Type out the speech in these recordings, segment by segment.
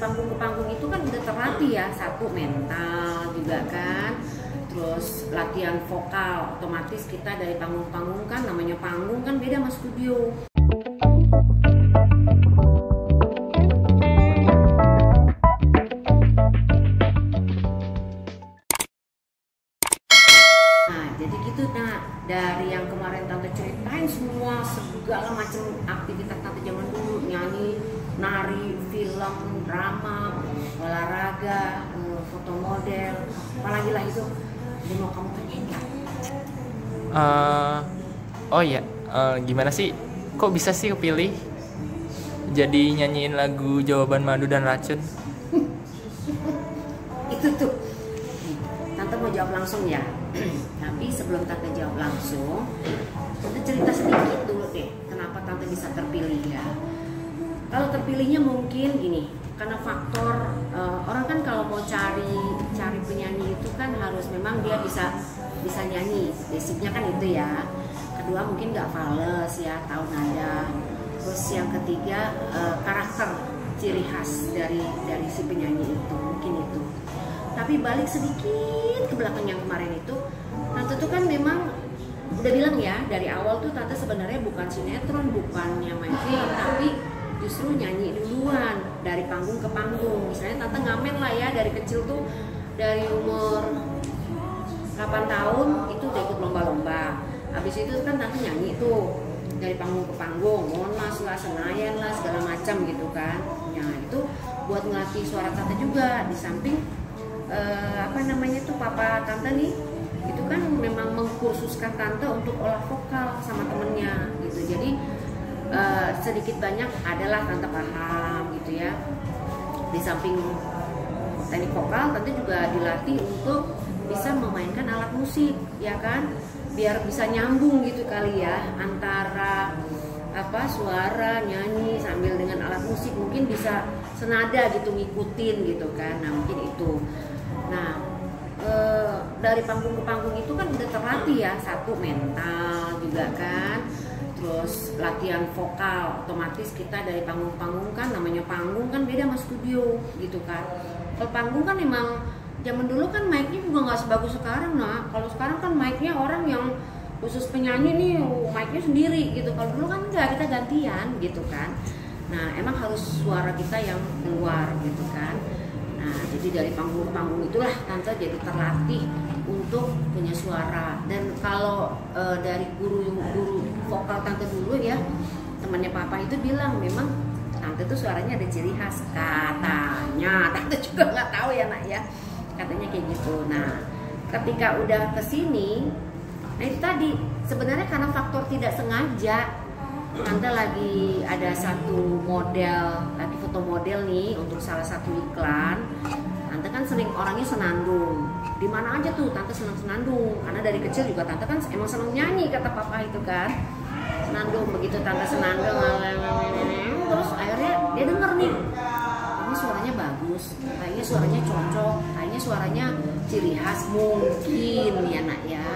panggung ke panggung itu kan udah terlatih ya, satu mental juga kan, terus latihan vokal, otomatis kita dari panggung ke panggung kan, namanya panggung kan beda sama studio. Nah jadi gitu, nah dari yang kemarin tante ceritain semua segala macam aktivitas tante zaman dulu, nyanyi, nari, film, drama, olahraga, foto model, apalagi lah itu, mau kamu tanyain nggak? Oh ya, gimana sih? Kok bisa sih kepilih jadi nyanyiin lagu Jawaban Madu dan Racun? Itu tuh, tante mau jawab langsung ya. Tapi sebelum tante jawab langsung, tante cerita sedikit dulu deh, kenapa tante bisa terpilih ya. Kalau terpilihnya mungkin gini, karena faktor orang kan kalau mau cari penyanyi itu kan harus memang dia bisa nyanyi, basicnya kan itu ya. Kedua mungkin nggak fales ya, tahu nada. Terus yang ketiga karakter, ciri khas dari si penyanyi itu, mungkin itu. Tapi balik sedikit ke belakang yang kemarin itu, tante tuh kan memang udah bilang ya dari awal tuh tante sebenarnya bukan sinetron, bukannya main film, tapi justru nyanyi duluan dari panggung ke panggung. Misalnya tante ngamen lah ya dari kecil tuh, dari umur 8 tahun itu udah ikut lomba-lomba. Habis itu kan tante nyanyi tuh dari panggung ke panggung, Monas lah, Senayan lah, segala macam gitu kan. Nah itu buat ngelatih suara tante juga. Di samping papa tante nih itu kan memang mengkursuskan tante untuk olah vokal sama temennya gitu. Jadi sedikit banyak adalah tante paham gitu ya. Di samping teknik vokal, tante juga dilatih untuk bisa memainkan alat musik ya kan, biar bisa nyambung gitu kali ya antara suara nyanyi sambil dengan alat musik, mungkin bisa senada gitu ngikutin gitu kan. Nah mungkin itu. Nah dari panggung ke panggung itu kan udah terlatih ya, satu mental juga kan, terus latihan vokal, otomatis kita dari panggung ke panggung kan, namanya panggung kan beda sama studio gitu kan. Kalau panggung kan emang zaman dulu kan mic-nya juga nggak sebagus sekarang. Nah kalau sekarang kan mic-nya orang yang khusus penyanyi nih mic-nya sendiri gitu. Kalau dulu kan enggak, kita gantian gitu kan. Nah emang harus suara kita yang keluar gitu kan. Nah jadi dari panggung ke panggung itulah tante jadi terlatih untuk punya suara. Dan kalau dari guru vokal tante dulu ya, temannya papa itu bilang memang tante tuh suaranya ada ciri khas katanya. Tante juga nggak tahu ya nak ya, katanya kayak gitu. Nah ketika udah kesini, nah itu tadi sebenarnya karena faktor tidak sengaja, tante lagi ada satu model, lagi foto model nih untuk salah satu iklan. Tante kan sering orangnya senandung, di mana aja tuh tante senang senandung, karena dari kecil juga tante kan emang senang nyanyi kata papa itu kan, senandung. Begitu tante senandung, terus akhirnya dia denger nih, ini suaranya bagus, kayaknya suaranya cocok, kayaknya suaranya ciri khas mungkin ya nak ya.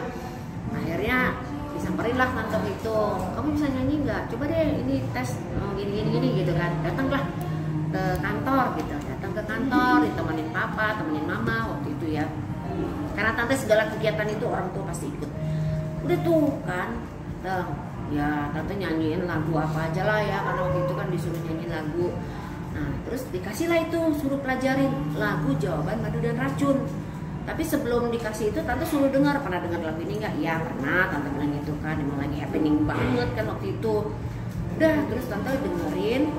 Akhirnya disamperin lah tante itu, kamu bisa nyanyi nggak? Coba deh ini tes gini gitu kan. Datanglah ke kantor gitu, datang ke kantor, ditemenin papa, temenin mama waktu itu ya. Karena tante segala kegiatan itu orang tua pasti ikut. Udah tuh kan, ya tante nyanyiin lagu apa aja lah ya, karena waktu itu kan disuruh nyanyiin lagu. Nah terus dikasih lah itu, suruh pelajarin lagu Jawaban Madu dan Racun. Tapi sebelum dikasih itu tante suruh dengar, pernah dengar lagu ini nggak? Ya pernah, tante bilang gitu kan, emang lagi happening banget kan waktu itu. Udah, terus tante dengerin,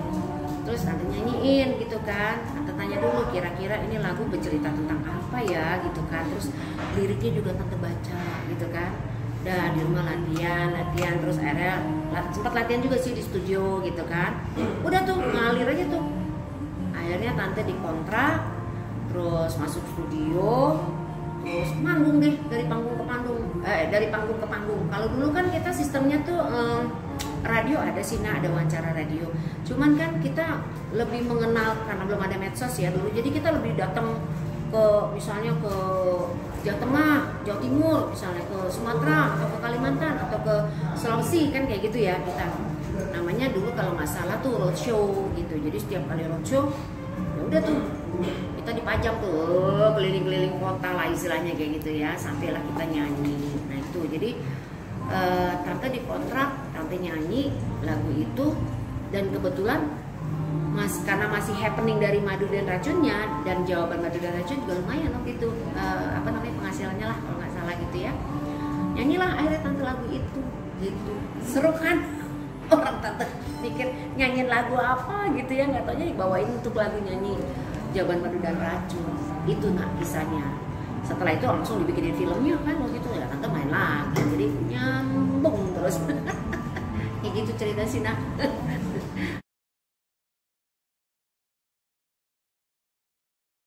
terus tante nyanyiin gitu kan. Tante tanya dulu kira-kira ini lagu bercerita tentang apa ya gitu kan. Terus liriknya juga tante baca gitu kan. Udah di rumah latihan, terus akhirnya sempat latihan juga sih di studio gitu kan. Udah tuh ngalir aja tuh. Akhirnya tante dikontrak, terus masuk studio, terus manggung deh dari panggung ke panggung. Kalau dulu kan kita sistemnya tuh radio ada Sina, ada wawancara radio. Cuman kan kita lebih mengenal karena belum ada medsos ya dulu. Jadi kita lebih datang ke misalnya ke Jawa Tengah, Jawa Timur, misalnya ke Sumatera atau ke Kalimantan atau ke Sulawesi kan kayak gitu ya kita. Namanya dulu kalau nggak salah tuh roadshow gitu. Jadi setiap kali roadshow ya udah tuh kita dipajang tuh keliling-keliling kota lah istilahnya kayak gitu ya, sampailah kita nyanyi. Nah itu jadi tante dikontrak, tante nyanyi lagu itu, dan kebetulan karena masih happening dari Madu dan Racunnya, dan jawaban Madu dan Racun juga lumayan waktu itu penghasilannya lah kalau nggak salah gitu ya. Nyanyilah akhirnya tante lagu itu gitu. Seru kan? Orang tante mikir nyanyiin lagu apa gitu ya, nggak taunya dibawain untuk lagu nyanyi jawaban Madu dan Racun. Itu kisahnya. Setelah itu langsung dibikinin filmnya kan waktu itu ya, tante main lagi, jadi nyambung terus. Kayak gitu cerita sih nak.